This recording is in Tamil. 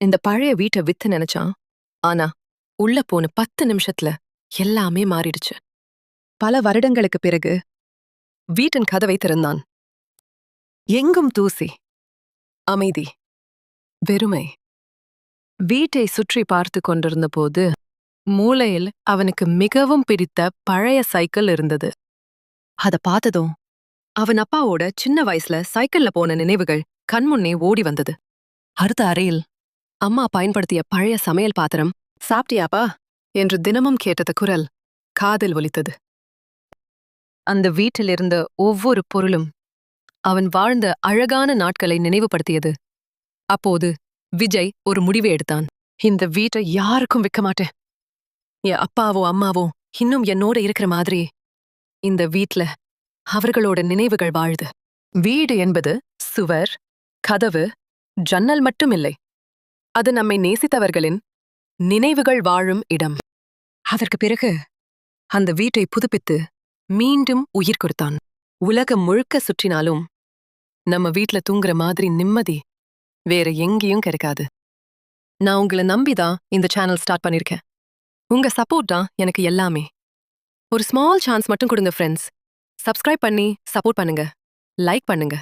இந்த பழைய வீட்டை வித்து நினைச்சான். ஆனா உள்ள போன 10 நிமிஷத்துல எல்லாமே மாறிடுச்சு. பல வருடங்களுக்கு பிறகு வீட்டின் கதவை திறந்தான். எங்கும் தூசி, அமைதி, வெறுமை. வீட்டை சுற்றி பார்த்து கொண்டிருந்த போது மூலையில் அவனுக்கு மிகவும் பிடித்த பழைய சைக்கிள் இருந்தது. அத பார்த்ததும் அவன் அப்பாவோட சின்ன வயசுல சைக்கிள்ல போன நினைவுகள் கண்முன்னே ஓடி வந்தது. அடுத்த அறையில் அம்மா பயன்படுத்திய பழைய சமையல் பாத்திரம், சாப்பிட்டியாப்பா என்று தினமும் கேட்டது குரல் காதில் ஒலித்தது. அந்த வீட்டில் இருந்த ஒவ்வொரு பொருளும் அவன் வாழ்ந்த அழகான நாட்களை நினைவுபடுத்தியது. அப்போது விஜய் ஒரு முடிவை எடுத்தான். இந்த வீட்டை யாருக்கும் விற்க மாட்டேன். என் அப்பாவோ அம்மாவோ இன்னும் என்னோட இருக்கிற மாதிரி இந்த வீட்ல அவர்களோட நினைவுகள் வாழுது. வீடு என்பது சுவர், கதவு, ஜன்னல் மட்டும் இல்லை. அது நம்மை நேசித்தவர்களின் நினைவுகள் வாழும் இடம். அதற்கு பிறகு அந்த வீட்டை புதுப்பித்து மீண்டும் உயிர் கொடுத்தான். உலகம் முழுக்க சுற்றினாலும் நம்ம வீட்ல தூங்குற மாதிரி நிம்மதி வேற எங்கேயும் கிடைக்காது. நான் உங்களை நம்பிதான் இந்த சேனல் ஸ்டார்ட் பண்ணிருக்கேன். உங்க சப்போர்ட் தான் எனக்கு எல்லாமே. ஒரு ஸ்மால் சான்ஸ் மட்டும் கொடுங்க ஃப்ரெண்ட்ஸ். சப்ஸ்கிரைப் பண்ணி சப்போர்ட் பண்ணுங்க, லைக் பண்ணுங்க.